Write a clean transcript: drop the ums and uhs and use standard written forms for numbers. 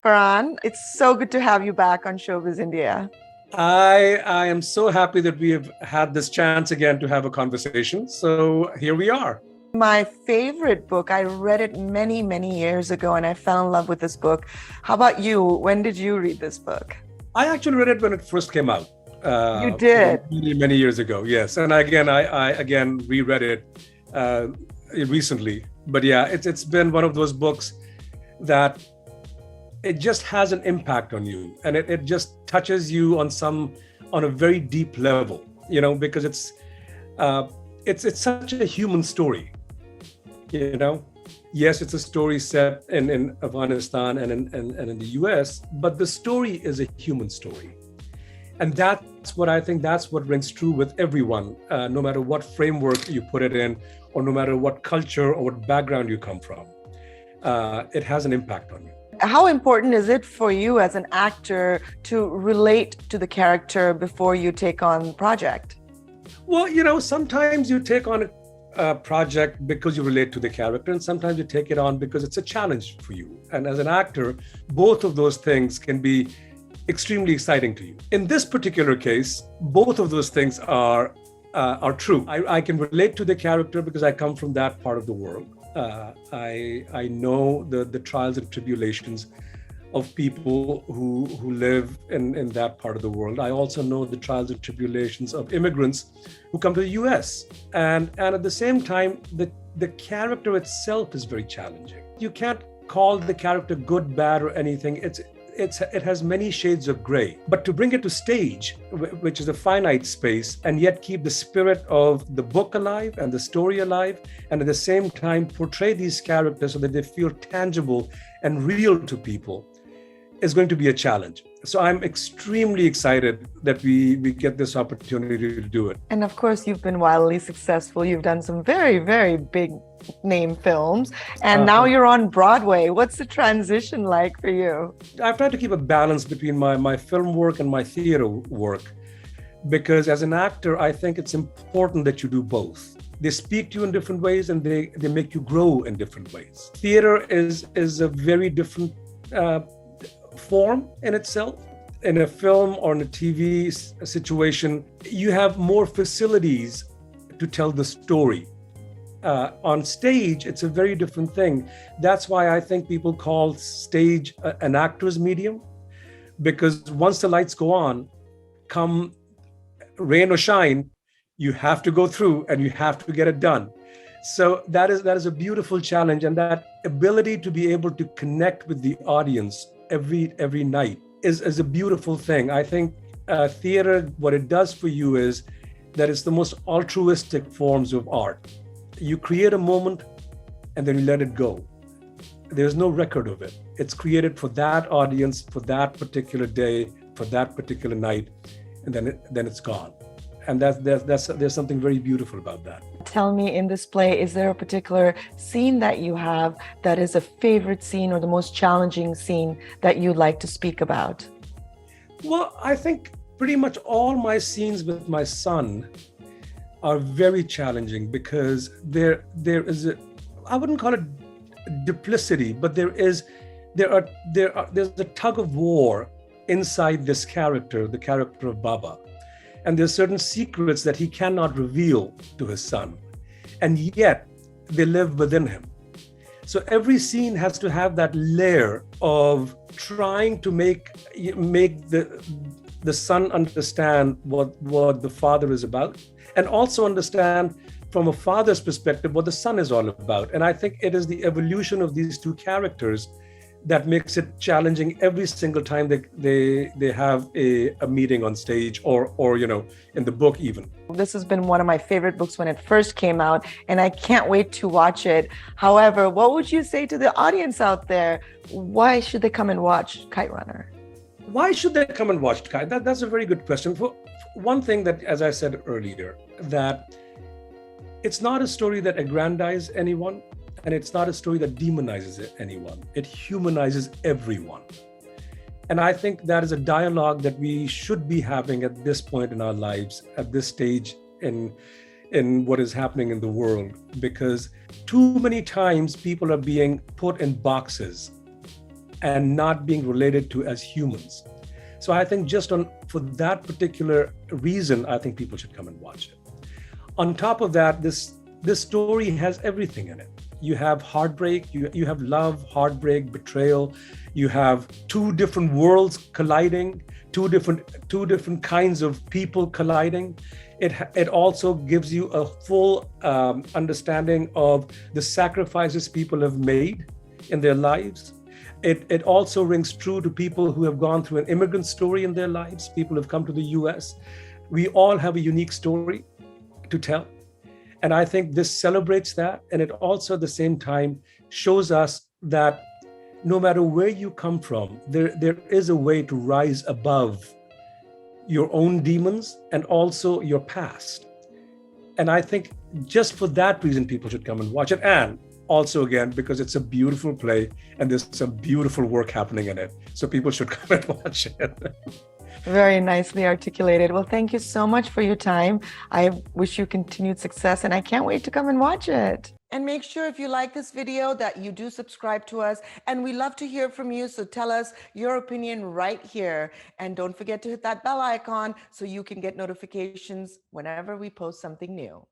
Faran, it's so good to have you back on Showbiz India. I am so happy that we have had this chance again to have a conversation. So here we are. My favorite book, I read it many, many years ago and I fell in love with this book. How about you? When did you read this book? I actually read it when it first came out. You did? Many years ago, yes. And I again reread it recently. But yeah, it's been one of those books that it just has an impact on you, and it just touches you on a very deep level, because it's such a human story, you know. Yes, it's a story set in Afghanistan and in the US, but the story is a human story. And that's what I think, that's what rings true with everyone, no matter what framework you put it in, or no matter what culture or what background you come from. It has an impact on you. How important is it for you as an actor to relate to the character before you take on the project? Well, sometimes you take on a project because you relate to the character, and sometimes you take it on because it's a challenge for you. And as an actor, both of those things can be extremely exciting to you. In this particular case, both of those things are true. I can relate to the character because I come from that part of the world. I know the trials and tribulations of people who live in that part of the world. I also know the trials and tribulations of immigrants who come to the US. And at the same time, the character itself is very challenging. You can't call the character good, bad, or anything. It has many shades of gray. But to bring it to stage, which is a finite space, and yet keep the spirit of the book alive and the story alive, and at the same time portray these characters so that they feel tangible and real to people, is going to be a challenge. So I'm extremely excited that we get this opportunity to do it. And of course, you've been wildly successful. You've done some very, very big name films. And now you're on Broadway. What's the transition like for you? I've tried to keep a balance between my film work and my theater work, because as an actor, I think it's important that you do both. They speak to you in different ways, and they make you grow in different ways. Theater is a very different form in itself. In a film or in a TV situation, you have more facilities to tell the story. On stage, it's a very different thing. That's why I think people call stage an actor's medium, because once the lights go on, come rain or shine, you have to go through and you have to get it done. So that is a beautiful challenge, and that ability to be able to connect with the audience every night is a beautiful thing. I think theater, what it does for you is that it's the most altruistic forms of art. You create a moment and then you let it go. There's no record of it. It's created for that audience, for that particular day, for that particular night, and then it's gone. And there's something very beautiful about that. Tell me, in this play, is there a particular scene that you have that is a favorite scene or the most challenging scene that you'd like to speak about? Well, I think pretty much all my scenes with my son are very challenging, because there is I wouldn't call it duplicity, but there's a tug of war inside this character, the character of Baba. And there's certain secrets that he cannot reveal to his son, and yet they live within him. So every scene has to have that layer of trying to make the son understand what the father is about, and also understand from a father's perspective what the son is all about. And I think it is the evolution of these two characters that makes it challenging every single time they have a meeting on stage or in the book even. This has been one of my favorite books when it first came out, and I can't wait to watch it. However, what would you say to the audience out there? Why should they come and watch Kite Runner? Why should they come and watch Kite? That's a very good question. For one thing, that, as I said earlier, that it's not a story that aggrandizes anyone. And it's not a story that demonizes anyone. It humanizes everyone. And I think that is a dialogue that we should be having at this point in our lives, at this stage in what is happening in the world. Because too many times people are being put in boxes and not being related to as humans. So I think for that particular reason, I think people should come and watch it. On top of that, this story has everything in it. You have heartbreak, you have love, heartbreak, betrayal. You have two different worlds colliding, two different kinds of people colliding. It also gives you a full understanding of the sacrifices people have made in their lives. It also rings true to people who have gone through an immigrant story in their lives, people who have come to the US. We all have a unique story to tell. And I think this celebrates that. And it also at the same time shows us that no matter where you come from, there is a way to rise above your own demons and also your past. And I think just for that reason, people should come and watch it. And also, again, because it's a beautiful play and there's some beautiful work happening in it. So people should come and watch it. Very nicely articulated. Well, thank you so much for your time. I wish you continued success and I can't wait to come and watch it. And make sure if you like this video that you do subscribe to us, and we love to hear from you. So tell us your opinion right here. And don't forget to hit that bell icon so you can get notifications whenever we post something new.